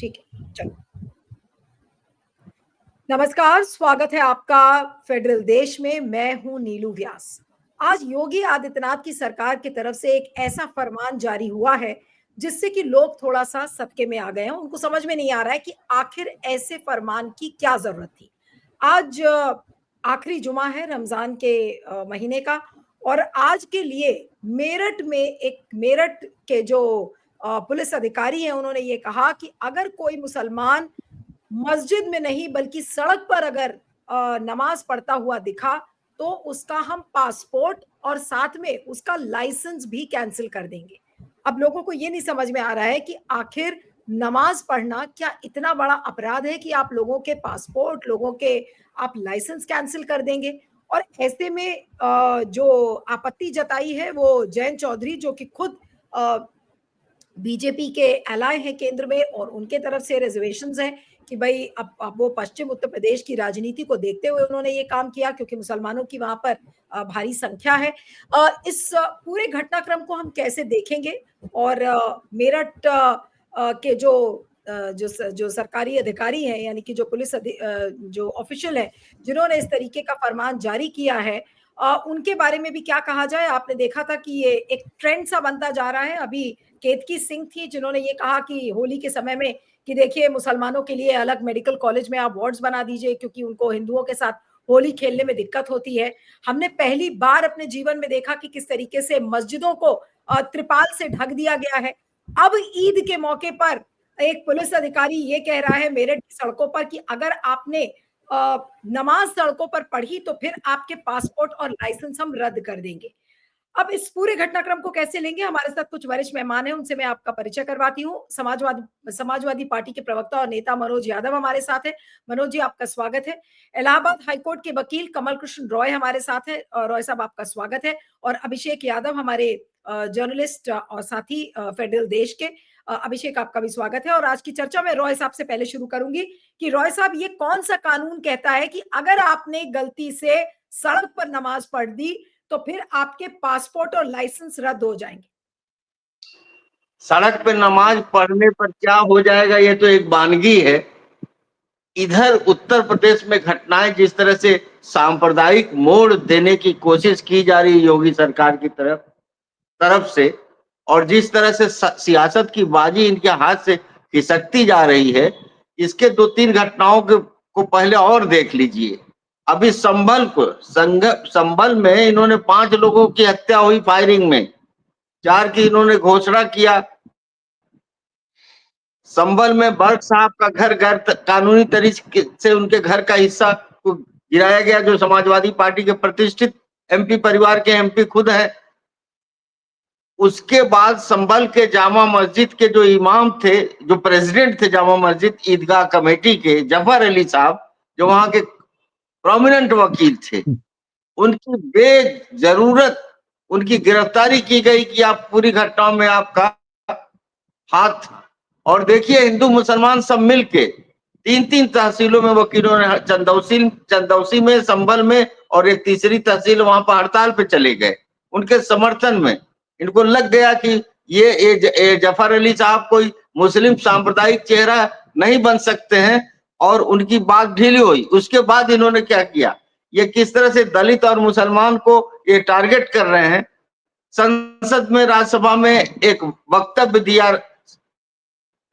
ठीक है, चलो। नमस्कार, स्वागत है आपका फेडरल देश में। मैं हूं नीलू व्यास। आज योगी आदित्यनाथ की सरकार की तरफ से एक ऐसा फरमान जारी हुआ है जिससे कि लोग थोड़ा सा सदके में आ गए हैं। उनको समझ में नहीं आ रहा है कि आखिर ऐसे फरमान की क्या जरूरत थी। आज आखिरी जुमा है रमजान के महीने का, और आज के लिए मेरठ के जो पुलिस अधिकारी हैं, उन्होंने ये कहा कि अगर कोई मुसलमान मस्जिद में नहीं बल्कि सड़क पर अगर नमाज पढ़ता हुआ दिखा तो उसका हम पासपोर्ट और साथ में उसका लाइसेंस भी कैंसिल कर देंगे। अब लोगों को ये नहीं समझ में आ रहा है कि आखिर नमाज पढ़ना क्या इतना बड़ा अपराध है कि आप लोगों के पासपोर्ट, लोगों के आप लाइसेंस कैंसिल कर देंगे। और ऐसे में जो आपत्ति जताई है वो जयंत चौधरी, जो कि खुद बीजेपी के एलाय हैं केंद्र में, और उनके तरफ से रिजर्वेशंस हैं कि भाई अब वो पश्चिम उत्तर प्रदेश की राजनीति को देखते हुए उन्होंने ये काम किया, क्योंकि मुसलमानों की वहां पर भारी संख्या है। इस पूरे घटनाक्रम को हम कैसे देखेंगे, और मेरठ के जो सरकारी अधिकारी हैं, यानी कि जो जो ऑफिशियल है जिन्होंने इस तरीके का फरमान जारी किया है, उनके बारे में भी क्या कहा जाए। आपने देखा था कि ये एक ट्रेंड सा बनता जा रहा है। अभी केतकी सिंह थी जिन्होंने ये कहा कि होली के समय में कि देखिए मुसलमानों के लिए अलग मेडिकल कॉलेज में आप वार्ड्स बना दीजिए, क्योंकि उनको हिंदुओं के साथ होली खेलने में दिक्कत होती है। हमने पहली बार अपने जीवन में देखा कि किस तरीके से मस्जिदों को त्रिपाल से ढक दिया गया है। अब ईद के मौके पर एक पुलिस अधिकारी ये कह रहा है मेरठ की सड़कों पर कि अगर आपने नमाज सड़कों पर पढ़ी तो फिर आपके पासपोर्ट और लाइसेंस हम रद्द कर देंगे। अब इस पूरे घटनाक्रम को कैसे लेंगे, हमारे साथ कुछ वरिष्ठ मेहमान हैं, उनसे मैं आपका परिचय करवाती हूँ। समाजवादी पार्टी के प्रवक्ता और नेता मनोज यादव हमारे साथ है। मनोज जी, आपका स्वागत है। इलाहाबाद हाईकोर्ट के वकील कमल कृष्ण रॉय हमारे साथ है। रॉय साहब, आपका स्वागत है। और अभिषेक यादव, हमारे जर्नलिस्ट और साथी फेडरल देश के। अभिषेक, आपका भी स्वागत है। और आज की चर्चा में रॉय साहब से पहले शुरू करूंगी कि रॉय साहब, ये कौन सा कानून कहता है कि अगर आपने गलती से सड़क पर नमाज पढ़ दी तो फिर आपके पासपोर्ट और लाइसेंस रद्द हो जाएंगे? सड़क पे नमाज पढ़ने पर क्या हो जाएगा, ये तो एक वानगी है। इधर उत्तर प्रदेश में घटनाएं जिस तरह से सांप्रदायिक मोड़ देने की कोशिश की जा रही है योगी सरकार की तरफ से, और जिस तरह से सियासत की बाजी इनके हाथ से खिसकती जा रही है, इसके 2-3 घटनाओं को पहले और देख लीजिए। अभी संभल में इन्होंने 5 लोगों की हत्या हुई फायरिंग में, 4 की इन्होंने घोषणा किया। संभल में बर्ग साहब का घर कानूनी तरीके से उनके घर का हिस्सा को गिराया गया, जो समाजवादी पार्टी के प्रतिष्ठित एमपी परिवार के एमपी खुद है। उसके बाद संभल के जामा मस्जिद के जो इमाम थे, जो प्रेसिडेंट थे जामा मस्जिद ईदगाह कमेटी के, जफर अली साहब, जो वहां के प्रोमिनेंट वकील थे, उनकी बेजरूरत उनकी गिरफ्तारी की गई कि आप पूरी घटनाओं में आपका हाथ। और देखिए, हिंदू मुसलमान सब मिलके 3-3 तहसीलों में वकीलों ने, चंदौसी में, संभल में, और एक तीसरी तहसील वहां पर हड़ताल पे चले गए उनके समर्थन में। इनको लग गया कि ये जफर अली साहब कोई मुस्लिम सांप्रदायिक चेहरा नहीं बन सकते हैं, और उनकी बात ढीली हुई। उसके बाद इन्होंने क्या किया, ये किस तरह से दलित और मुसलमान को ये टारगेट कर रहे हैं। संसद में, राज्यसभा में एक वक्तव्य दिया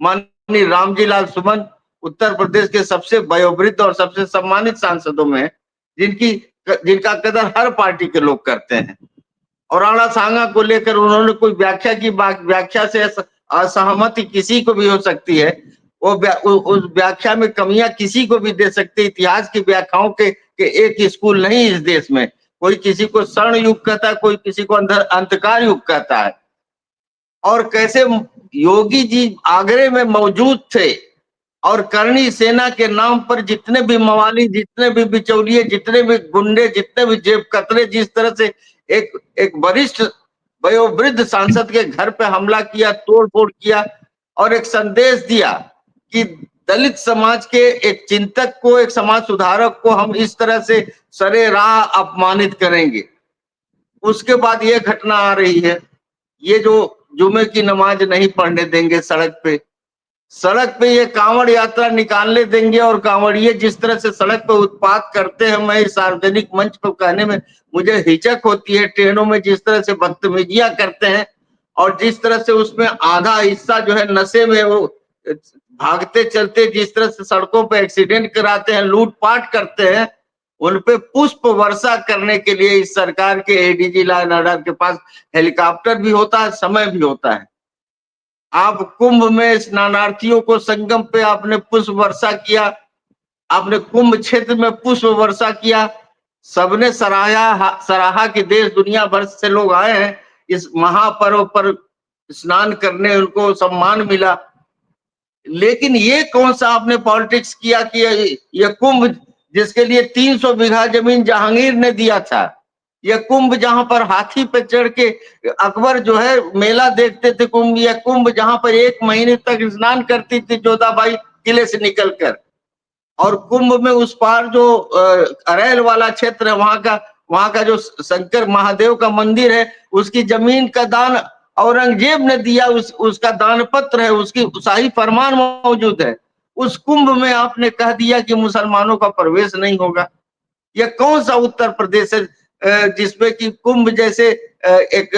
माननीय रामजी लाल सुमन, उत्तर प्रदेश के सबसे वयोवृद्ध और सबसे सम्मानित सांसदों में, जिनका कदर हर पार्टी के लोग करते हैं। और राणा सांगा को लेकर उन्होंने कोई व्याख्या की, व्याख्या से असहमति किसी को भी हो सकती है। उस व्याख्या में कमियां किसी को भी दे सकते। इतिहास की व्याख्याओं के एक स्कूल नहीं इस देश में। कोई किसी को स्वर्ण युग कहता है, कोई किसी को अंधकार युग कहता है। और कैसे योगी जी आगरे में मौजूद थे, और करणी सेना के नाम पर जितने भी मवाली, जितने भी बिचौलिए, जितने भी गुंडे, जितने भी जेब कतरे, जिस तरह से एक वरिष्ठ वयोवृद्ध सांसद के घर पे हमला किया, तोड़ फोड़ किया, और एक संदेश दिया कि दलित समाज के एक चिंतक को, एक समाज सुधारक को हम इस तरह से सरेराह अपमानित करेंगे। उसके बाद ये घटना आ रही है, ये जो जुमे की नमाज नहीं पढ़ने देंगे सड़क पे। सड़क पे ये कांवड़ यात्रा निकालने देंगे, और कांवड़िए जिस तरह से सड़क पे उत्पात करते हैं, मैं इस सार्वजनिक मंच पर कहने में मुझे हिचक होती है। ट्रेनों में जिस तरह से बदतमीजियां करते हैं, और जिस तरह से उसमें आधा हिस्सा जो है नशे में वो भागते चलते, जिस तरह से सड़कों पे एक्सीडेंट कराते हैं, लूटपाट करते हैं, उन पे पुष्प वर्षा करने के लिए इस सरकार के एडीजी लॉ एंड ऑर्डर के पास हेलीकॉप्टर भी होता है, समय भी होता है। आप कुंभ में स्नानार्थियों को संगम पे आपने पुष्प वर्षा किया, आपने कुंभ क्षेत्र में पुष्प वर्षा किया, सबने सराहा कि देश दुनिया भर से लोग आए हैं इस महापर्व पर स्नान करने, उनको सम्मान मिला। लेकिन ये कौन सा आपने पॉलिटिक्स किया कि ये कुंभ जिसके लिए 300 बीघा जमीन जहांगीर ने दिया था, यह कुंभ जहां पर हाथी पे चढ़ के अकबर जो है मेला देखते थे, कुंभ, यह कुंभ जहां पर 1 महीने तक स्नान करती थी जोधाबाई किले से निकलकर, और कुंभ में उस पार जो अरैल वाला क्षेत्र है, वहां का जो शंकर महादेव का मंदिर है, उसकी जमीन का दान औरंगजेब ने दिया, उसका दान पत्र है, उसकी शाही फरमान मौजूद है। उस कुंभ में आपने कह दिया कि मुसलमानों का प्रवेश नहीं होगा। यह कौन सा उत्तर प्रदेश है जिसमें कि कुंभ जैसे एक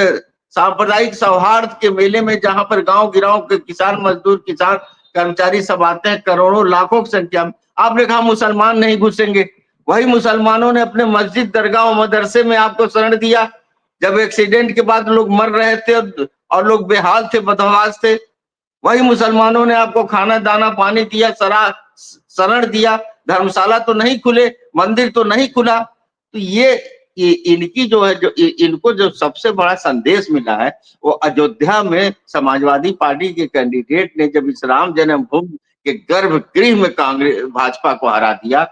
सांप्रदायिक सौहार्द के मेले में, जहां पर गांव गिराव के किसान मजदूर, किसान कर्मचारी सब आते हैं करोड़ों लाखों की संख्या में, आपने कहा मुसलमान नहीं घुसेंगे। वही मुसलमानों ने अपने मस्जिद, दरगाह और मदरसे में आपको शरण दिया, जब एक्सीडेंट के बाद लोग मर रहे थे और लोग बेहाल थे, बदहवास थे। वही मुसलमानों ने आपको खाना दाना पानी दिया, शरण दिया। धर्मशाला तो नहीं खुले, मंदिर तो नहीं खुला। तो ये इनकी जो है, जो इनको जो सबसे बड़ा संदेश मिला है, वो अयोध्या में समाजवादी पार्टी के कैंडिडेट ने जब इस राम जन्मभूमि के गर्भगृह में कांग्रेस भाजपा को हरा दिया,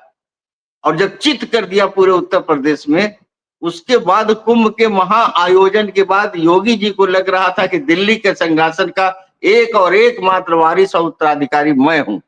और जब चित कर दिया पूरे उत्तर प्रदेश में, उसके बाद कुंभ के महा आयोजन के बाद योगी जी को लग रहा था कि दिल्ली के सिंहासन का एक और एकमात्र वारिस और उत्तराधिकारी मैं हूं।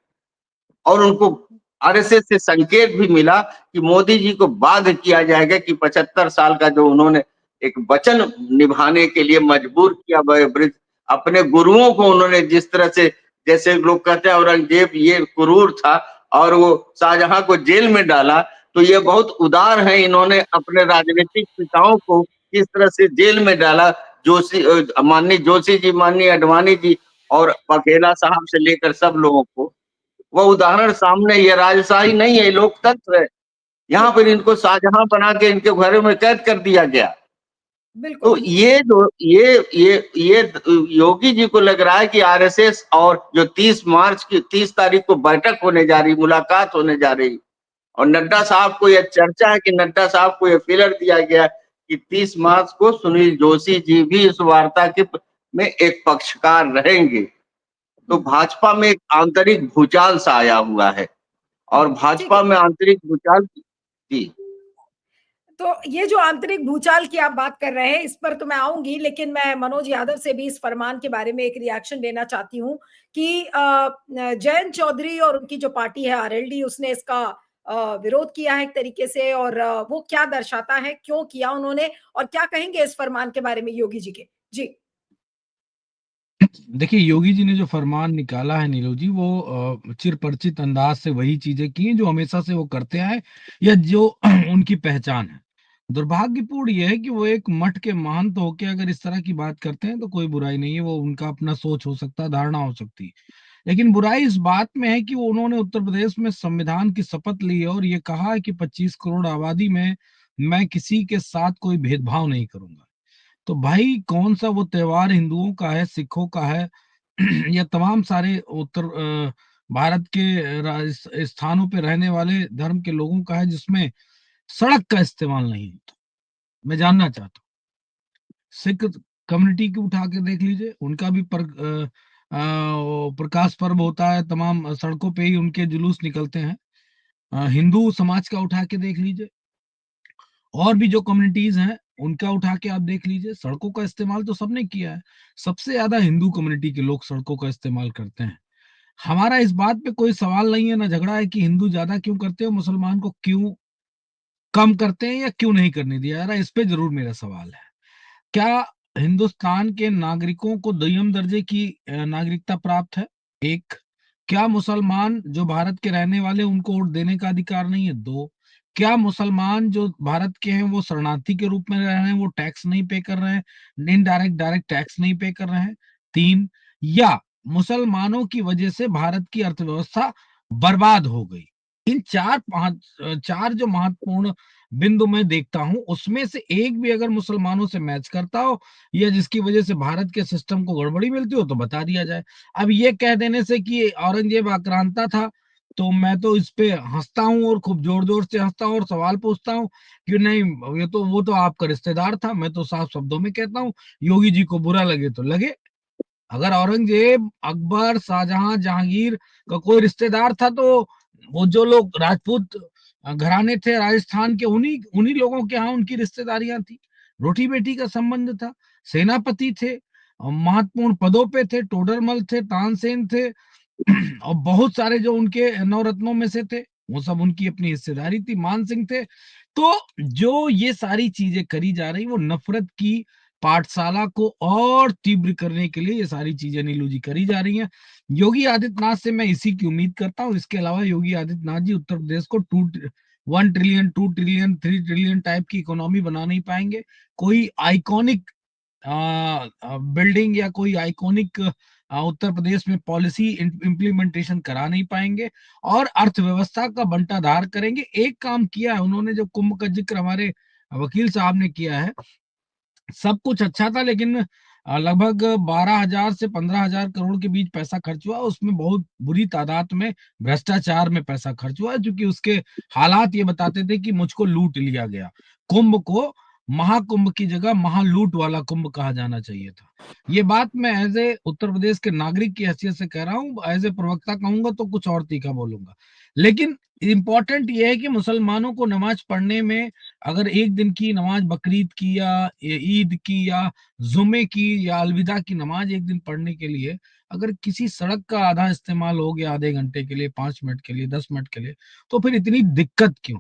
और उनको आरएसएस से संकेत भी मिला कि मोदी जी को बाध्य किया जाएगा कि 75 साल का जो उन्होंने एक वचन निभाने के लिए मजबूर किया वयोवृद्ध, अपने गुरुओं को उन्होंने जिस तरह से, जैसे लोग कहते हैं औरंगजेब ये क्रूर था और वो शाहजहां को जेल में डाला, तो ये बहुत उदार है, इन्होंने अपने राजनीतिक पिताओं को किस तरह से जेल में डाला। जोशी, माननीय जोशी जी, माननीय अडवाणी जी और बघेला साहब से लेकर सब लोगों को, वह उदाहरण सामने, ये राजशाही नहीं है, ये लोकतंत्र है। यहाँ जी, पर इनको शाहजहां बना के इनके घरों में कैद कर दिया गया। तो बिल्कुल। ये जो ये योगी जी को लग रहा है कि आरएसएस, और जो 30 तारीख को बैठक होने जा रही, मुलाकात होने जा रही, और नड्डा साहब को यह चर्चा है कि नड्डा साहब को यह फिलर दिया गया कि 30 मार्च को सुनील जोशी जी भी इस वार्ता के में एक पक्षकार रहेंगे। तो हुँ, भाजपा में एक आंतरिक भूचाल सा आया हुआ है, हुँ, और ठीक भाजपा है। में आंतरिक भूचाल। जी। तो ये जो आंतरिक भूचाल की आप बात कर रहे हैं, इस पर तो मैं आऊँगी, लेकिन मैं मनोज यादव से भी इस फरमान के बारे में एक रिएक्शन लेना चाहती हूँ कि जयंत चौधरी और उनकी जो पार्टी है आरएलडी, उसने इसका विरोध किया है एक तरीके से, और वो क्या दर्शाता है, क्यों किया उन्होंने, और क्या कहेंगे इस फरमान के बारे में योगी जी के? जी। देखिए, योगी जी ने जो फरमान निकाला है नीरव जी, वो चिरपरिचित अंदाज से वही चीजें की हैं जो हमेशा से वो करते आए, या जो उनकी पहचान है। दुर्भाग्यपूर्ण ये है कि वो एक मठ के महंत होके अगर इस तरह की बात करते हैं तो कोई बुराई नहीं है, वो उनका अपना सोच हो सकता है, धारणा हो सकती है। लेकिन बुराई इस बात में है कि वो उन्होंने उत्तर प्रदेश में संविधान की शपथ ली है और ये कहा है कि 25 करोड़ आबादी में मैं किसी के साथ कोई भेदभाव नहीं करूंगा। तो भाई कौन सा वो त्योहार हिंदुओं का है, सिखों का है या तमाम सारे उत्तर भारत के स्थानों पे रहने वाले धर्म के लोगों का है जिसमें सड़क का इस्तेमाल नहीं होता? मैं जानना चाहता हूँ। सिख कम्युनिटी को उठा के देख लीजिए, उनका भी प्रकाश पर्व होता है, तमाम सड़कों पे ही उनके जुलूस निकलते हैं। हिंदू समाज का उठा के देख लीजिए, और भी जो कम्युनिटीज हैं उनका उठा के आप देख लीजिए, सड़कों का इस्तेमाल तो सबने किया है। सबसे ज्यादा हिंदू कम्युनिटी के लोग सड़कों का इस्तेमाल करते हैं। हमारा इस बात पे कोई सवाल नहीं है, ना झगड़ा है कि हिंदू ज्यादा क्यों करते हैं, मुसलमान को क्यों कम करते हैं या क्यों नहीं करने दिया जा रहा है, इस पे जरूर मेरा सवाल है। क्या हिंदुस्तान के नागरिकों को दुय्यम दर्जे की नागरिकता प्राप्त है? एक। क्या मुसलमान जो भारत के रहने वाले उनको वोट देने का अधिकार नहीं है? 2, क्या मुसलमान जो भारत के हैं वो शरणार्थी के रूप में रह रहे हैं, वो टैक्स नहीं पे कर रहे हैं, इनडायरेक्ट डायरेक्ट टैक्स नहीं पे कर रहे हैं? 3, या मुसलमानों की वजह से भारत की अर्थव्यवस्था बर्बाद हो गई। इन 4 जो महत्वपूर्ण बिंदु मैं देखता हूं, उसमें से एक भी अगर मुसलमानों से मैच करता हो या जिसकी वजह से भारत के सिस्टम को गड़बड़ी मिलती हो तो बता दिया जाए। अब ये कह देने से कि औरंगजेब आक्रांता था, तो मैं तो इस पे हंसता हूँ और खूब जोर-जोर से हंसता हूँ और सवाल पूछता हूँ कि नहीं, ये तो वो तो आपका रिश्तेदार था। मैं तो साफ शब्दों में कहता हूँ, योगी जी को बुरा लगे तो लगे। अगर औरंगजेब, अकबर, शाहजहां, जहांगीर का कोई रिश्तेदार था तो वो जो लोग राजपूत घराने थे राजस्थान के, उन्हीं उन्हीं लोगों के यहाँ उनकी रिश्तेदारियां थी। रोटी बेटी का संबंध था। सेनापति थे, महत्वपूर्ण पदों पे थे, टोडरमल थे, तानसेन थे और बहुत सारे जो उनके नवरत्नों में से थे, वो सब उनकी अपनी हिस्सेदारी थी। मान सिंह थे। तो जो ये सारी चीजें करी जा रही, वो नफरत की पाठशाला को और तीव्र करने के लिए ये सारी चीजें नीलू जी करी जा रही हैं। योगी आदित्यनाथ से मैं इसी की उम्मीद करता हूँ। इसके अलावा योगी आदित्यनाथ जी उत्तर प्रदेश को 1 ट्रिलियन, 2 ट्रिलियन, 3 ट्रिलियन टाइप की इकोनॉमी बना नहीं पाएंगे। कोई आइकॉनिक बिल्डिंग या कोई आइकॉनिक उत्तर प्रदेश में पॉलिसी इम्प्लीमेंटेशन करा नहीं पाएंगे और अर्थव्यवस्था का बंटाधार करेंगे। एक काम किया है उन्होंने, जो कुंभ का जिक्र हमारे वकील साहब ने किया है, सब कुछ अच्छा था, लेकिन लगभग 12,000 से 15,000 करोड़ के बीच पैसा खर्च हुआ। उसमें बहुत बुरी तादाद में भ्रष्टाचार में पैसा खर्च हुआ, क्योंकि उसके हालात ये बताते थे कि मुझको लूट लिया गया। कुंभ को महाकुंभ की जगह महालूट वाला कुंभ कहा जाना चाहिए था। ये बात मैं एज ए उत्तर प्रदेश के नागरिक की हैसियत से कह रहा हूँ। एज ए प्रवक्ता कहूंगा तो कुछ और तीखा बोलूंगा। लेकिन इंपॉर्टेंट ये है कि मुसलमानों को नमाज पढ़ने में, अगर एक दिन की नमाज बकरीद की या ईद की या जुमे की या अलविदा की नमाज एक दिन पढ़ने के लिए अगर किसी सड़क का आधा इस्तेमाल हो गया, आधे घंटे के लिए, 5 मिनट के लिए, 10 मिनट के लिए, तो फिर इतनी दिक्कत क्यों?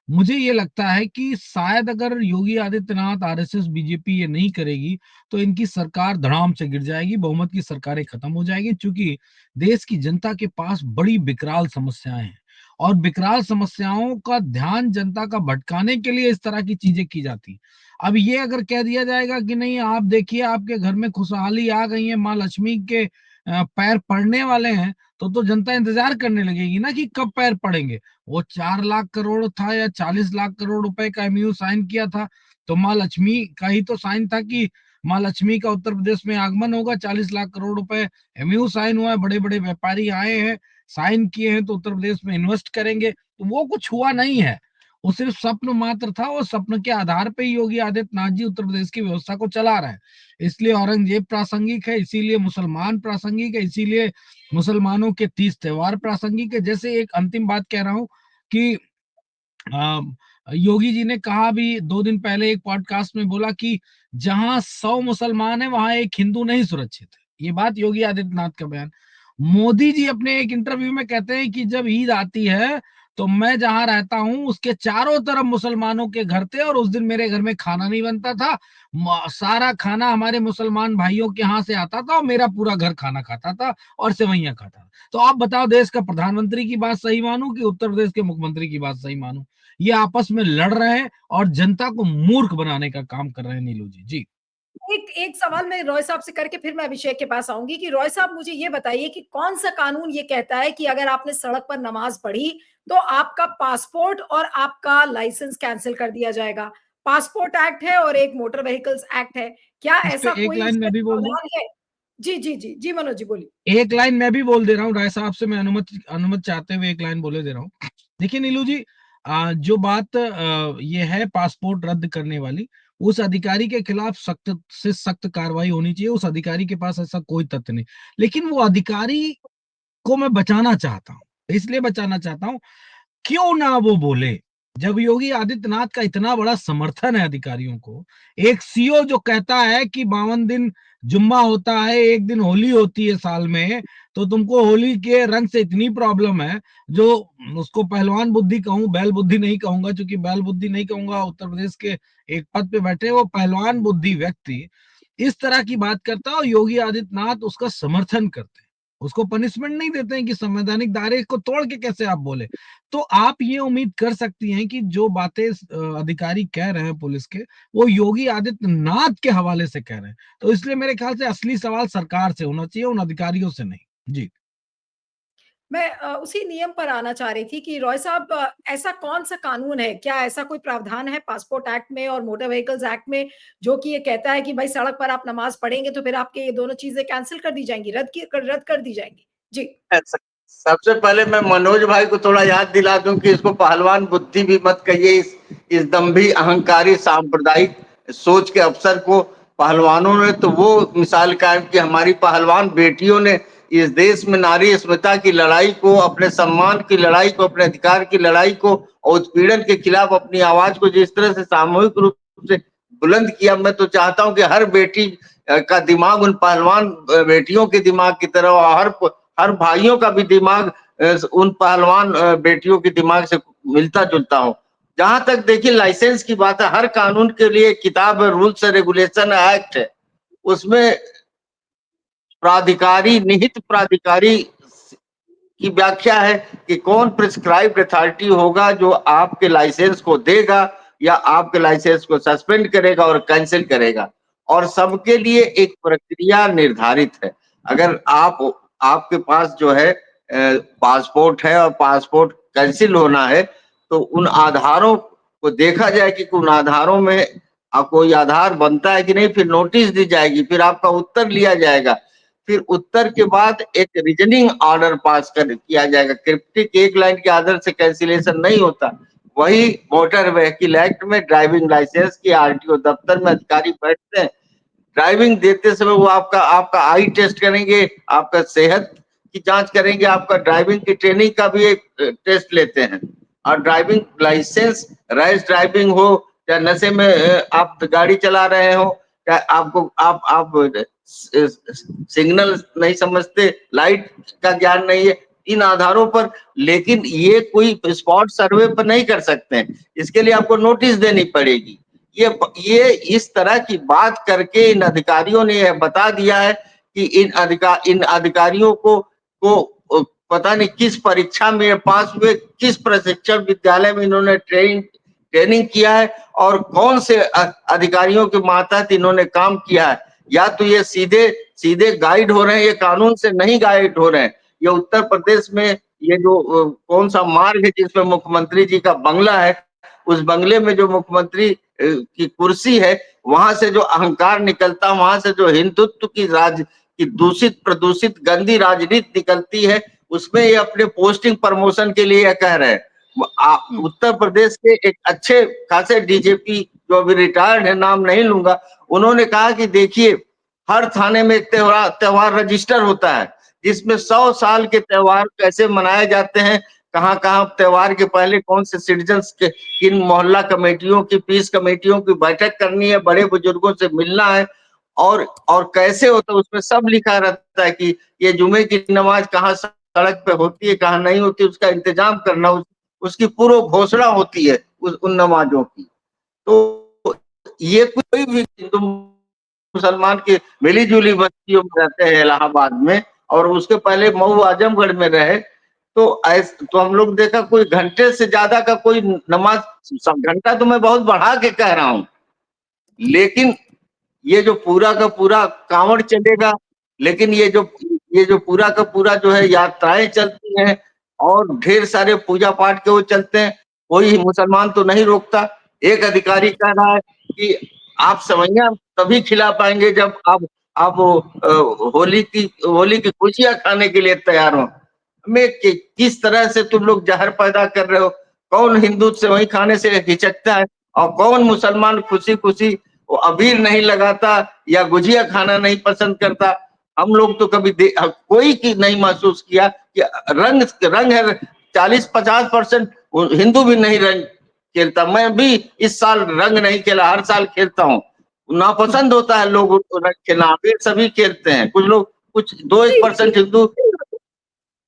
मुझे ये लगता है कि शायद अगर योगी आदित्यनाथ, आरएसएस, बीजेपी ये नहीं करेगी तो इनकी सरकार धड़ाम से गिर जाएगी, बहुमत की सरकारें खत्म हो जाएगी, क्योंकि देश की जनता के पास बड़ी विकराल समस्याएं हैं और विकराल समस्याओं का ध्यान जनता का भटकाने के लिए इस तरह की चीजें की जाती हैं। अब ये अगर कह दिया जाएगा कि नहीं, आप देखिए आपके घर में खुशहाली आ गई है, माँ लक्ष्मी के पैर पड़ने वाले हैं, तो जनता इंतजार करने लगेगी ना कि कब पैर पड़ेंगे। वो 4 लाख करोड़ था या 40 लाख करोड़ रुपए का एमयू साइन किया था, तो माँ लक्ष्मी का ही तो साइन था कि माँ लक्ष्मी का उत्तर प्रदेश में आगमन होगा। 40 लाख करोड़ रुपए एमयू साइन हुआ है, बड़े बड़े व्यापारी आए हैं, साइन किए हैं, तो उत्तर प्रदेश में इन्वेस्ट करेंगे। तो वो कुछ हुआ नहीं है, वो सिर्फ स्वप्न मात्र था। वो स्वप्न के आधार पर ही योगी आदित्यनाथ जी उत्तर प्रदेश की व्यवस्था को चला रहे हैं। इसलिए औरंगजेब प्रासंगिक है, इसीलिए मुसलमान प्रासंगिक है, इसीलिए मुसलमानों के 30 त्योहार प्रासंगिक है। जैसे एक अंतिम बात कह रहा हूं कि अ, योगी जी ने कहा भी 2 दिन पहले एक पॉडकास्ट में, बोला कि जहां 100 मुसलमान है वहां एक हिंदू नहीं सुरक्षित है। ये बात योगी आदित्यनाथ का बयान। मोदी जी अपने एक इंटरव्यू में कहते हैं कि जब ईद आती है तो मैं जहां रहता हूं उसके चारों तरफ मुसलमानों के घर थे और उस दिन मेरे घर में खाना नहीं बनता था। सारा खाना हमारे मुसलमान भाइयों के यहाँ से आता था और मेरा पूरा घर खाना खाता था और सेवैयां खाता था। तो आप बताओ, देश का प्रधानमंत्री की बात सही मानूं कि उत्तर प्रदेश के मुख्यमंत्री की बात सही मानूं? ये आपस में लड़ रहे हैं और जनता को मूर्ख बनाने का काम कर रहे हैं नीलू जी। जी। एक एक सवाल मैं रॉय साहब से करके फिर मैं अभिषेक के पास आऊंगी कि रॉय साहब मुझे ये बताइए कि कौन सा कानून ये कहता है कि अगर आपने सड़क पर नमाज पढ़ी तो आपका पासपोर्ट और आपका लाइसेंस कैंसिल कर दिया जाएगा? पासपोर्ट एक्ट है और एक मोटर व्हीकल्स एक्ट है। क्या इस पे ऐसा एक कोई लाइन इसमें मैं भी बोल दूं। प्रावधान है? जी जी जी जी, मनोज जी बोलिए। एक लाइन मैं भी बोल दे रहा हूँ राय साहब से, मैं अनुमति चाहते हुए एक लाइन बोले दे रहा हूँ। देखिए नीलू जी, जो बात ये है पासपोर्ट रद्द करने वाली, उस अधिकारी के खिलाफ सख्त से सख्त कार्रवाई होनी चाहिए। उस अधिकारी के पास ऐसा कोई तथ्य नहीं, लेकिन वो अधिकारी को मैं बचाना चाहता हूँ। इसलिए बचाना चाहता हूँ, क्यों ना वो बोले। जब योगी आदित्यनाथ का इतना बड़ा समर्थन है अधिकारियों को, एक सीओ जो कहता है कि 52 दिन जुम्मा होता है, एक दिन होली होती है साल में, तो तुमको होली के रंग से इतनी प्रॉब्लम है, जो उसको पहलवान बुद्धि कहूं, बैल बुद्धि नहीं कहूंगा, क्योंकि बैल बुद्धि नहीं कहूंगा, उत्तर प्रदेश के एक पद पे बैठे वो पहलवान बुद्धि व्यक्ति इस तरह की बात करता है और योगी आदित्यनाथ उसका समर्थन करते हैं। उसको पनिशमेंट नहीं देते हैं कि संवैधानिक दायरे को तोड़ के कैसे आप बोले। तो आप ये उम्मीद कर सकती हैं कि जो बातें अधिकारी कह रहे हैं पुलिस के, वो योगी आदित्यनाथ के हवाले से कह रहे हैं। तो इसलिए मेरे ख्याल से असली सवाल सरकार से होना चाहिए, उन अधिकारियों से नहीं। जी। मैं उसी नियम पर आना चाह रही थी कि रॉय साहब, ऐसा कौन-सा कानून है, क्या ऐसा कोई प्रावधान है पासपोर्ट एक्ट में और मोटर व्हीकल्स एक्ट में जो कि ये कहता है कि भाई सड़क पर आप नमाज़ पढ़ेंगे तो फिर आपके ये दोनों चीज़ें कैंसल कर दी जाएँगी, रद्द कर दी जाएँगी? जी। सबसे पहले मैं मनोज भाई को थोड़ा याद दिला दूं कि इसको पहलवान बुद्धि भी मत कहिए। इस दंभी अहंकारी सांप्रदायिक सोच के अफसर को पहलवानों ने तो वो मिसाल कायम की, हमारी पहलवान बेटियों ने इस देश में नारी अस्मिता की लड़ाई को, अपने सम्मान की लड़ाई को, अपने अधिकार की लड़ाई को और उत्पीड़न के खिलाफ अपनी आवाज को जिस तरह से सामूहिक रूप से बुलंद किया, मैं तो चाहता हूं कि हर बेटी का दिमाग उन पहलवान बेटियों के दिमाग की तरह, और हर भाइयों का भी दिमाग उन पहलवान बेटियों के दिमाग से मिलता जुलता हो। जहां तक देखिए लाइसेंस की बात है, हर कानून के लिए किताब है, रूल्स एंड रेगुलेशन एक्ट है, उसमें प्राधिकारी, निहित प्राधिकारी की व्याख्या है कि कौन प्रिस्क्राइब्ड अथॉरिटी होगा जो आपके लाइसेंस को देगा या आपके लाइसेंस को सस्पेंड करेगा और कैंसिल करेगा, और सबके लिए एक प्रक्रिया निर्धारित है। अगर आपके पास जो है पासपोर्ट है और पासपोर्ट कैंसिल होना है, तो उन आधारों को देखा जाए कि उन आधारों में कोई आधार बनता है कि नहीं, फिर नोटिस दी जाएगी, फिर आपका उत्तर लिया जाएगा, फिर उत्तर के बाद एक रीजनिंग ऑर्डर पास किया जाएगा। क्रिप्टिक एक लाइन के आधार से कैंसिलेशन नहीं होता। वही मोटर व्हीकल एक्ट में ड्राइविंग लाइसेंस की आरटीओ दफ्तर में अधिकारी बैठते हैं, ड्राइविंग देते समय वो आपका आपका आई टेस्ट करेंगे, आपका सेहत की जांच करेंगे, आपका ड्राइविंग की ट्रेनिंग का भी एक टेस्ट लेते हैं। और ड्राइविंग लाइसेंस, रैश ड्राइविंग हो या नशे में आप गाड़ी चला रहे हो, या आपको आप सिग्नल नहीं समझते, लाइट का ज्ञान नहीं है, इन आधारों पर, लेकिन ये कोई स्पॉट सर्वे पर नहीं कर सकते हैं, इसके लिए आपको नोटिस देनी पड़ेगी। ये इस तरह की बात करके इन अधिकारियों ने यह बता दिया है कि इन अधिकारियों को पता नहीं किस परीक्षा में पास हुए, किस प्रशिक्षण विद्यालय में इन्होंने ट्रेनिंग किया है, और कौन से अधिकारियों के मातहत इन्होंने काम किया है। या तो ये सीधे सीधे गाइड हो रहे हैं, ये कानून से नहीं गाइड हो रहे हैं। ये उत्तर प्रदेश में ये जो कौन सा मार्ग है जिसमें मुख्यमंत्री जी का बंगला है, उस बंगले में जो मुख्यमंत्री की कुर्सी है, वहां से जो अहंकार निकलता, वहां से जो हिंदुत्व की दूषित प्रदूषित गंदी राजनीति निकलती है, उसमें ये अपने पोस्टिंग प्रमोशन के लिए कह रहे हैं। उत्तर प्रदेश के एक अच्छे खासे डीजीपी जो अभी रिटायर्ड है, नाम नहीं लूंगा, उन्होंने कहा कि देखिए हर थाने में एक त्योहार रजिस्टर होता है जिसमें 100 साल के त्योहार कैसे मनाए जाते हैं, कहाँ-कहाँ त्योहार के पहले कौन से सिटीजन्स के, किन मोहल्ला कमेटियों की, पीस कमेटियों की बैठक करनी है, बड़े बुजुर्गों से मिलना है, और कैसे होता है उसमें सब लिखा रहता है कि ये जुमे की नमाज कहाँ सड़क पे होती है, कहाँ नहीं होती, उसका इंतजाम करना, उसकी पूर्व घोषणा होती है उन नमाजों की। तो ये कोई भी हिंदू मुसलमान की मिली जुली बस्तियों में रहते हैं इलाहाबाद में, और उसके पहले मऊ आजमगढ़ में रहे, तो हम लोग देखा कोई घंटे से ज्यादा का कोई नमाज, घंटा तो मैं बहुत बढ़ा के कह रहा हूँ, लेकिन ये जो पूरा का पूरा कांवड़ चलेगा, लेकिन ये जो पूरा का पूरा जो है यात्राएं चलती हैं और ढेर सारे पूजा पाठ के वो चलते हैं, कोई मुसलमान तो नहीं रोकता। एक अधिकारी कह रहा है कि आप सेवइयां तभी खिला पाएंगे जब आप होली की खुशियां खाने के लिए तैयार हो। में किस तरह से तुम लोग जहर पैदा कर रहे हो, कौन हिंदू सेवई खाने से हिचकता है और कौन मुसलमान खुशी खुशी वो अबीर नहीं लगाता या गुजिया खाना नहीं पसंद करता। हम लोग तो कभी कोई की नहीं महसूस किया कि रंग रंग है, 40-50% हिंदू भी नहीं रंग खेलता। मैं भी इस साल रंग नहीं खेला, हर साल खेलता हूँ। नापसंद होता है लोगों को रंग खेलना, अबीर सभी खेलते हैं, कुछ लोग, कुछ 2% हिंदू।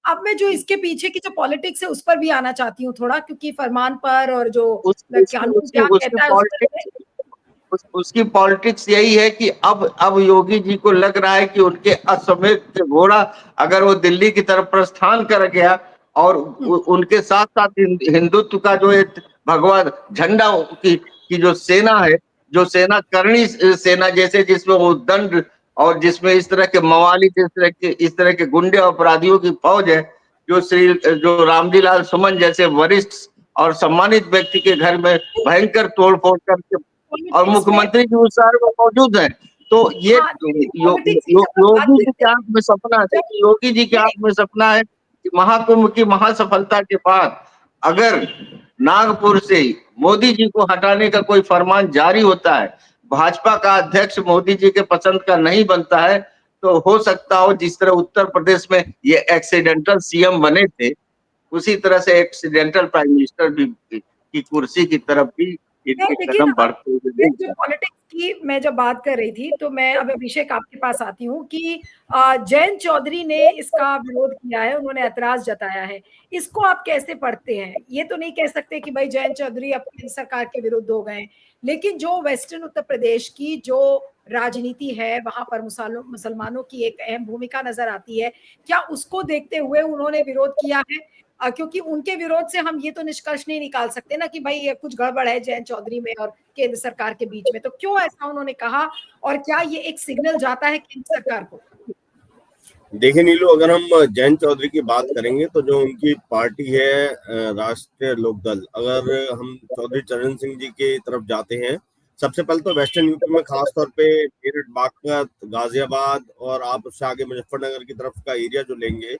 अब मैं जो इसके पीछे की जो पॉलिटिक्स है उस पर भी आना चाहती हूँ थोड़ा, क्योंकि फरमान पर और जो उसकी कानून क्या उसकी कहता है उस पर पॉलिटिक्स उसकी पॉलिटिक्स यही है कि अब योगी जी को लग रहा है कि उनके अश्वमेध घोड़ा अगर वो दिल्ली की तरफ प्रस्थान कर गया और उनके साथ साथ हिंदुत्व का जो एक भगवा झंडा की जो सेना है, जो सेना करनी सेना जैसे, जिसमें वो दंड और जिसमें इस तरह के मवाली, इस तरह के गुंडे अपराधियों की फौज है, जो रामजी लाल सुमन जैसे वरिष्ठ और सम्मानित व्यक्ति के घर में भयंकर तोड़फोड़ करके और पॉलिटिक्स में मुख्यमंत्री जी उस शहर में मौजूद हैं। तो ये हाँ, पॉलिटिक्स की जब हम बात योगी जी करते के हैं, आंख में सपना है, जब योगी जी के नहीं, आंख में सपना है कि महाकुंभ की महासफलता के बाद अगर नागपुर से मोदी जी को हटाने का कोई फरमान जारी होता है, भाजपा का अध्यक्ष मोदी जी के पसंद का नहीं बनता है, तो हो सकता हो जिस तरह उत्तर प्रदेश में ये एक्सीडेंटल सीएम बने थे, उसी तरह से एक्सीडेंटल प्राइम मिनिस्टर भी की कुर्सी की तरफ भी नहीं, इनके लेकिन कदम बढ़ते हुए ये दिख जो रहे पॉलिटिक्स की मैं जब बात कर रही थी, तो मैं अब अभिषेक आपके पास आती हूँ कि जयंत चौधरी ने इसका विरोध किया है, उन्होंने ऐतराज जताया है। इसको आप कैसे पढ़ते हैं? ये तो नहीं कह सकते कि भाई जयंत चौधरी अब केंद्र सरकार के विरुद्ध हो गए, लेकिन जो वेस्टर्न उत्तर प्रदेश की जो राजनीति है, वहां पर मुसलमानों की एक अहम भूमिका नजर आती है, क्या उसको देखते हुए उन्होंने विरोध किया है? क्योंकि उनके विरोध से हम ये तो निष्कर्ष नहीं निकाल सकते ना कि भाई ये कुछ गड़बड़ है जयंत चौधरी में और केंद्र सरकार के बीच में, तो क्यों ऐसा उन्होंने कहा और क्या ये एक सिग्नल जाता है केंद्र सरकार को? देखिए नीलू, अगर हम जयंत चौधरी की बात करेंगे तो जो उनकी पार्टी है राष्ट्रीय लोकदल, अगर हम चौधरी चरण सिंह जी की तरफ जाते हैं, सबसे पहले तो वेस्टर्न यूपी में खासतौर पे मेरठ, बागपत, गाजियाबाद और आप उससे आगे मुजफ्फरनगर की तरफ का एरिया जो लेंगे,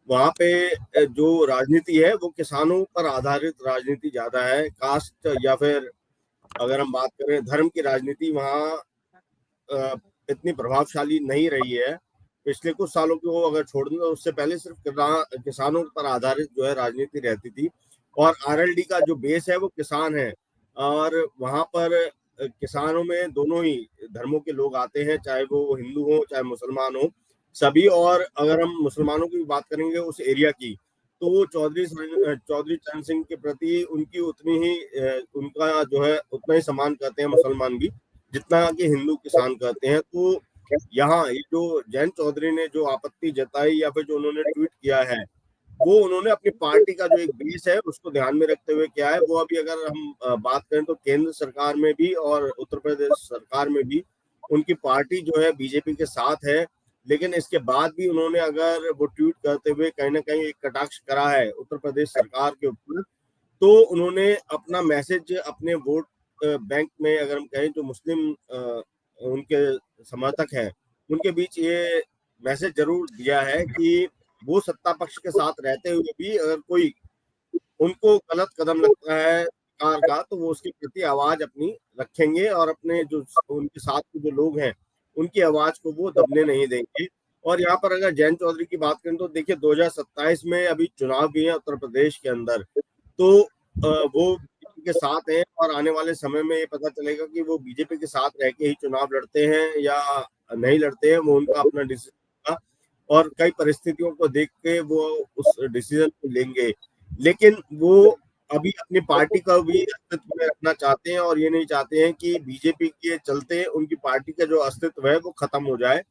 वहां पे जो राजनीति है वो किसानों पर आधारित राजनीति ज्यादा है। कास्ट या फिर अगर हम बात करें धर्म की राजनीति वहाँ इतनी प्रभावशाली नहीं रही है। पिछले कुछ सालों को अगर छोड़ दें तो उससे पहले सिर्फ किसानों पर आधारित जो है राजनीति रहती थी, और आरएलडी का जो बेस है वो किसान है, और वहां पर किसानों में दोनों ही धर्मों के लोग आते हैं, चाहे वो हिंदू हो चाहे मुसलमान हो सभी। और अगर हम मुसलमानों की बात करेंगे उस एरिया की, तो वो चौधरी चरण सिंह के प्रति उनकी उतनी ही उनका जो है उतना ही सम्मान करते हैं मुसलमान भी, जितना कि हिंदू किसान करते हैं। तो यहाँ ये जो जयंत चौधरी ने जो आपत्ति जताई या फिर जो उन्होंने ट्वीट किया है, वो उन्होंने अपनी पार्टी का जो एक बेस है उसको ध्यान में रखते हुए किया है। वो अभी अगर हम बात करें तो केंद्र सरकार में भी और उत्तर प्रदेश सरकार में भी उनकी पार्टी जो है बीजेपी के साथ है, लेकिन इसके बाद भी उन्होंने अगर वो ट्वीट करते हुए कहीं ना कहीं एक कटाक्ष करा है उत्तर प्रदेश सरकार के ऊपर, तो उन्होंने अपना मैसेज अपने वोट बैंक में, अगर हम कहें जो मुस्लिम उनके समर्थक हैं उनके बीच ये मैसेज जरूर दिया है कि वो सत्ता पक्ष के साथ रहते हुए भी अगर कोई उनको गलत कदम लगता है सरकार का, तो वो उसके प्रति आवाज अपनी रखेंगे और अपने जो उनके साथ के जो लोग हैं उनकी आवाज को वो दबने नहीं देंगे। और यहाँ पर अगर जयंत चौधरी की बात करें तो देखिए 2027 में अभी चुनाव भी है उत्तर प्रदेश के अंदर, तो वो बीजेपी के साथ हैं और आने वाले समय में ये पता चलेगा कि वो बीजेपी के साथ रह के ही चुनाव लड़ते हैं या नहीं लड़ते हैं, वो उनका अपना डिसीजन होगा और कई परिस्थितियों को देख के वो उस डिसीजन को लेंगे। लेकिन वो अभी अपनी पार्टी का भी अस्तित्व में रखना चाहते हैं और ये नहीं चाहते हैं कि बीजेपी के चलते उनकी पार्टी का जो अस्तित्व है वो खत्म हो जाए।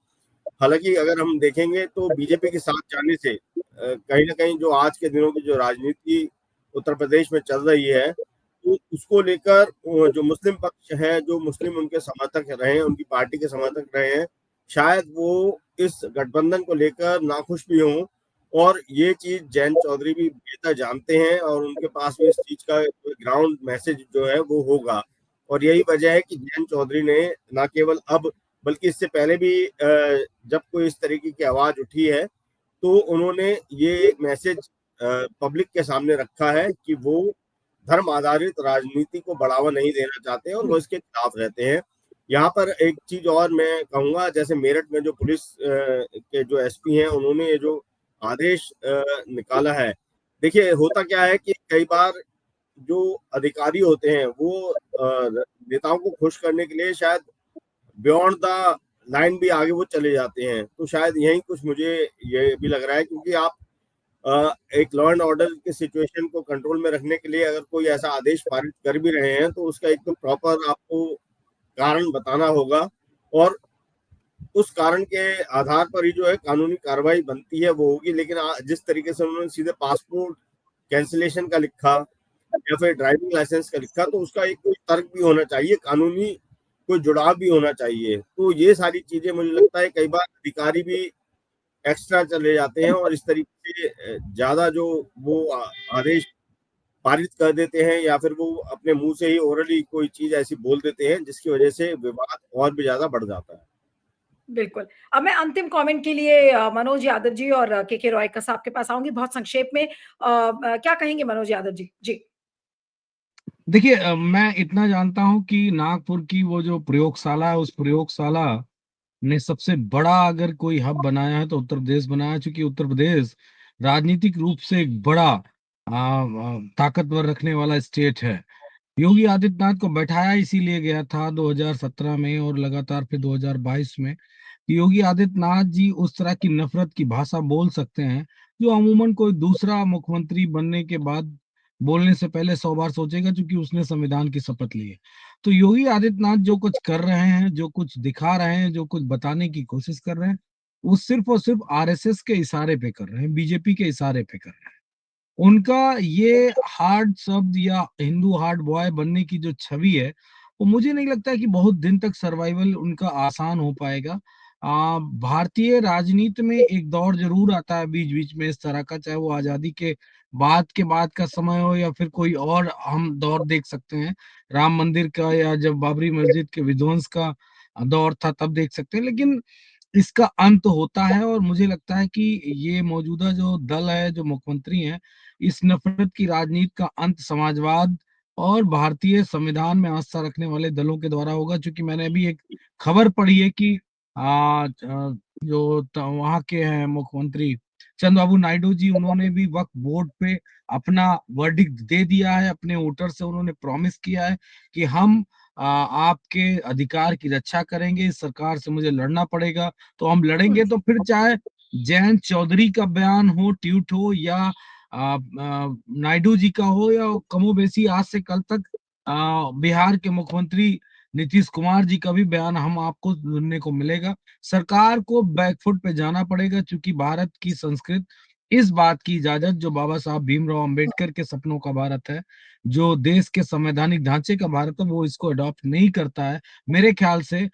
हालांकि अगर हम देखेंगे तो बीजेपी के साथ जाने से कहीं ना कहीं जो आज के दिनों की जो राजनीति उत्तर प्रदेश में चल रही है, तो उसको लेकर जो मुस्लिम पक्ष है, जो मुस्लिम उनके समर्थक रहे हैं, उनकी पार्टी के समर्थक रहे हैं, शायद वो इस गठबंधन को लेकर नाखुश भी हों। और ये चीज जयंत चौधरी भी बेहतर जानते हैं और उनके पास भी इस चीज का ग्राउंड मैसेज जो है वो होगा। और यही वजह है कि जयंत चौधरी ने न केवल अब बल्कि इससे पहले भी जब कोई इस तरीके की आवाज उठी है तो उन्होंने ये मैसेज पब्लिक के सामने रखा है कि वो धर्म आधारित राजनीति को बढ़ावा नहीं देना चाहते हैं और वो इसके खिलाफ रहते हैं। यहाँ पर एक चीज और मैं कहूंगा, जैसे मेरठ में जो पुलिस के जो एसपी हैं उन्होंने ये जो आदेश निकाला है, देखिए होता क्या है कि कई बार जो अधिकारी होते हैं वो नेताओं को खुश करने के लिए शायद बियॉन्ड द लाइन भी आगे वो चले जाते हैं। तो शायद यही कुछ मुझे ये भी लग रहा है, क्योंकि आप एक लॉ एंड ऑर्डर की सिचुएशन को कंट्रोल में रखने के लिए अगर कोई ऐसा आदेश पारित कर भी रहे हैं तो उसका एक तो प्रॉपर आपको कारण बताना होगा और उस कारण के आधार पर ही जो है कानूनी कार्रवाई बनती है वो होगी। लेकिन जिस तरीके से उन्होंने सीधे पासपोर्ट कैंसिलेशन का लिखा या फिर ड्राइविंग लाइसेंस का लिखा, तो उसका एक कोई तर्क भी होना चाहिए, कानूनी कोई जुड़ाव भी होना चाहिए। तो ये सारी चीजें मुझे लगता है कई बार अधिकारी भी एक्स्ट्रा चले जाते हैं और इस तरीके से ज्यादा जो वो आदेश पारित कर देते हैं या फिर वो अपने मुंह से ही ओरली कोई चीज ऐसी बोल देते हैं जिसकी वजह से विवाद और भी ज्यादा बढ़ जाता है। बिल्कुल। अब मैं अंतिम कमेंट के लिए मनोज यादव जी और के रॉय का साहब के पास आऊँगी बहुत संक्षेप में। क्या कहेंगे मनोज यादव जी? जी। देखिए मैं इतना जानता हूं कि नागपुर की वो जो प्रयोगशाला है, उस प्रयोगशाला ने सबसे बड़ा अगर कोई हब बनाया है तो उत्तर प्रदेश बनाया है, क्योंकि उत्तर प्रदेश राजनीतिक रूप से एक बड़ा ताकतवर रखने वाला स्टेट है। योगी आदित्यनाथ को बैठाया इसीलिए गया था 2017 में और लगातार फिर 2022 में। योगी आदित्यनाथ जी उस तरह की नफरत की भाषा बोल सकते हैं जो अमूमन कोई दूसरा मुख्यमंत्री बनने के बाद बोलने से पहले 100 बार सोचेगा, क्योंकि उसने संविधान की शपथ ली है। तो योगी आदित्यनाथ जो कुछ कर रहे हैं, जो कुछ दिखा रहे हैं, जो कुछ बताने की कोशिश कर रहे हैं, वो सिर्फ और सिर्फ आरएसएस के इशारे पे कर रहे हैं, बीजेपी के इशारे पे कर रहे हैं। उनका ये हार्ड शब्द या हिंदू हार्ड बॉय बनने की जो छवि है, वो मुझे नहीं लगता है कि बहुत दिन तक सर्वाइवल उनका आसान हो पाएगा। भारतीय राजनीति में एक दौर जरूर आता है बीच बीच में इस तरह का, चाहे वो आजादी के बाद का समय हो या फिर कोई और हम दौर देख सकते हैं, राम मंदिर का या जब बाबरी मस्जिद के विध्वंस का दौर था तब देख सकते हैं। लेकिन इसका अंत होता है और मुझे लगता है कि ये मौजूदा जो दल है, जो मुख्यमंत्री हैं, इस नफरत की राजनीति का अंत समाजवाद और भारतीय संविधान में आस्था रखने वाले दलों के द्वारा होगा। क्योंकि मैंने अभी एक खबर पढ़ी है कि वहां के हैं मुख्यमंत्री चंद्रबाबू नायडू जी, उन्होंने भी वक्फ बोर्ड पे अपना वर्डिक्ट दे दिया है। अपने वोटर से उन्होंने प्रॉमिस किया है कि हम आपके अधिकार की रक्षा करेंगे, इस सरकार से मुझे लड़ना पड़ेगा तो हम लड़ेंगे। तो फिर चाहे जयंत चौधरी का बयान हो, ट्वीट हो, या नायडू जी का हो, या कमोबेशी आज से कल तक बिहार के मुख्यमंत्री नीतीश कुमार जी का भी बयान हम आपको सुनने को मिलेगा। सरकार को बैकफुट पे जाना पड़ेगा, क्योंकि भारत की संस्कृत इस बात की इजाजत, जो बाबा साहब भीमराव अंबेडकर के सपनों का भारत है, जो देश के संवैधानिक ढांचे का भारत है, वो इसको अडॉप्ट नहीं करता है। मेरे ख्याल से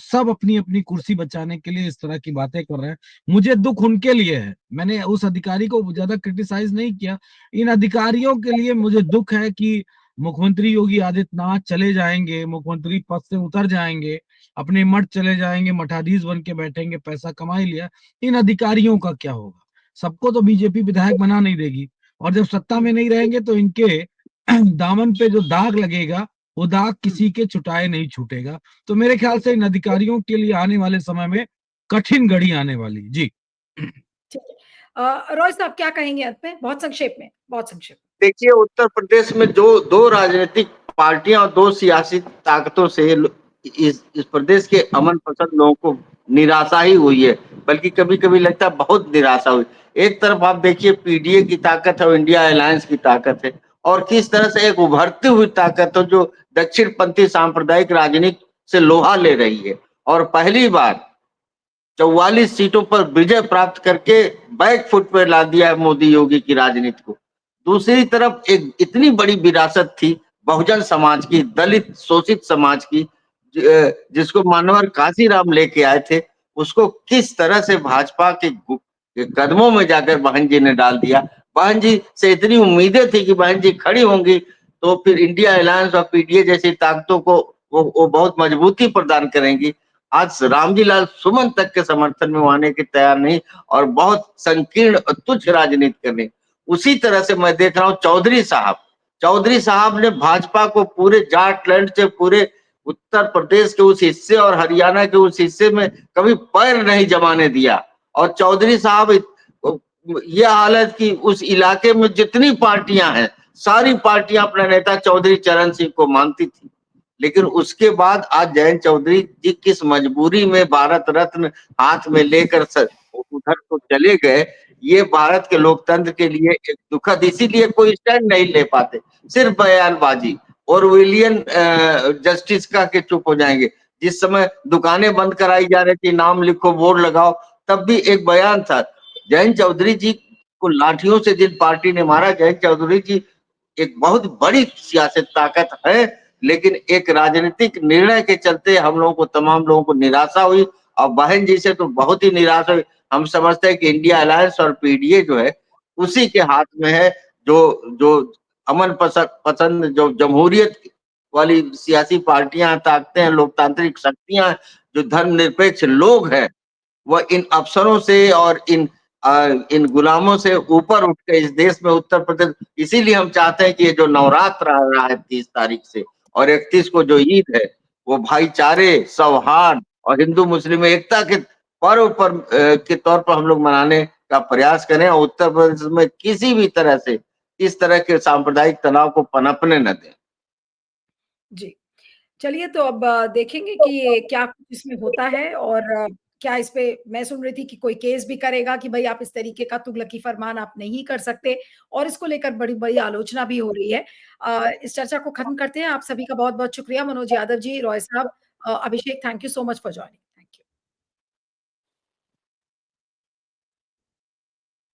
सब अपनी अपनी कुर्सी बचाने के लिए इस तरह की बातें कर रहे हैं। मुझे दुख उनके लिए है, मैंने उस अधिकारी को ज्यादा क्रिटिसाइज नहीं किया। इन अधिकारियों के लिए मुझे दुख है कि मुख्यमंत्री योगी आदित्यनाथ चले जाएंगे, मुख्यमंत्री पद से उतर जाएंगे, अपने मठ चले जाएंगे, मठाधीश बन के बैठेंगे, पैसा कमा ही लिया। इन अधिकारियों का क्या होगा? सबको तो बीजेपी विधायक बना नहीं देगी, और जब सत्ता में नहीं रहेंगे तो इनके दामन पे जो दाग लगेगा, वो दाग किसी के छुटाए नहीं छूटेगा। तो मेरे ख्याल से इन अधिकारियों के लिए आने वाले समय में कठिन घड़ी आने वाली। जी। ठीक है। रॉय साहब क्या कहेंगे अंत में? बहुत संक्षेप में, बहुत संक्षेप में। देखिए, उत्तर प्रदेश में जो दो राजनीतिक पार्टियां और दो सियासी ताकतों से इस प्रदेश के अमन पसंद लोगों को निराशा ही हुई है, बल्कि कभी कभी लगता है बहुत निराशा हुई। एक तरफ आप देखिए पीडीए की ताकत है और इंडिया अलायंस की ताकत है, और किस तरह से एक उभरती हुई ताकत है जो दक्षिणपंथी सांप्रदायिक राजनीति से लोहा ले रही है और पहली बार 44 सीटों पर विजय प्राप्त करके बैक फुट पर ला दिया है मोदी योगी की राजनीति को। दूसरी तरफ एक इतनी बड़ी विरासत थी बहुजन समाज की, दलित शोषित समाज की, जिसको मानवर काशीराम लेके आए थे, उसको किस तरह से भाजपा के कदमों में जाकर बहन जी ने डाल दिया। बहन जी से इतनी उम्मीदें थी कि बहन जी खड़ी होंगी तो फिर इंडिया अलायंस और पीडीए जैसी ताकतों को वो बहुत मजबूती प्रदान करेंगी। आज रामजी लाल सुमन तक के समर्थन में आने के तैयार नहीं और बहुत संकीर्ण और तुच्छ राजनीति करने। उसी तरह से मैं देख रहा हूँ चौधरी साहब ने भाजपा को पूरे झारखंड से पूरे उत्तर प्रदेश के उस हिस्से और हरियाणा के उस हिस्से में कभी पैर नहीं जमाने दिया। और चौधरी साहब ये हालत कि उस इलाके में जितनी पार्टियां हैं, सारी पार्टियां अपना नेता चौधरी चरण सिंह को मानती थी, लेकिन उसके बाद आज जयंत चौधरी जी किस मजबूरी में भारत रत्न हाथ में लेकर उधर तो चले गए। ये भारत के लोकतंत्र के लिए एक दुखद, इसीलिए कोई स्टैंड नहीं ले पाते, सिर्फ बयानबाजी। ऑरवेलियन जस्टिस का के चुप हो जाएंगे। जिस समय दुकानें बंद कराई जा रही थी, नाम लिखो, बोर्ड लगाओ, तब भी एक बयान था। जयंत चौधरी जी को लाठियों से जिन पार्टी ने मारा, जयंत चौधरी जी एक बहुत बड़ी सियासत ताकत है, लेकिन एक राजनीतिक निर्णय के चलते हम लोगों को, तमाम लोगों को निराशा हुई। और बहन जी से तो बहुत ही निराशा हुई। हम समझते हैं कि इंडिया अलायंस और पीडीए जो है उसी के हाथ में है, जो जो अमन पसंद जो जमहूरियत वाली सियासी पार्टियां, ताकतें हैं, लोकतांत्रिक शक्तियां, जो धर्मनिरपेक्ष लोग हैं, वह इन अफसरों से और इन गुलामों से ऊपर उठ के इस देश में उत्तर प्रदेश, इसीलिए हम चाहते हैं कि ये जो नवरात्र आ रहा है 30 तारीख से और 31 को जो ईद है, वो भाईचारे, सौहार्द और हिंदू मुस्लिम एकता के पर्व पर के तौर पर हम लोग मनाने का प्रयास करें और उत्तर प्रदेश में किसी भी तरह से इस तरह के सांप्रदायिक तनाव को पनपने न दें। जी। चलिए, तो अब देखेंगे कि ये क्या कुछ इसमें होता है और क्या इस पे, मैं सुन रही थी कि कोई केस भी करेगा कि भई आप इस तरीके का तुगलकी फरमान आप नहीं कर सकते, और इसको लेकर बड़ी-बड़ी आलोचना भी हो रही है। इस चर्चा को खत्म करते हैं। आप सभी का बहुत-बहुत शुक्रिया, मनोज यादव जी, रॉय साहब, Abhishek, thank you so much for joining.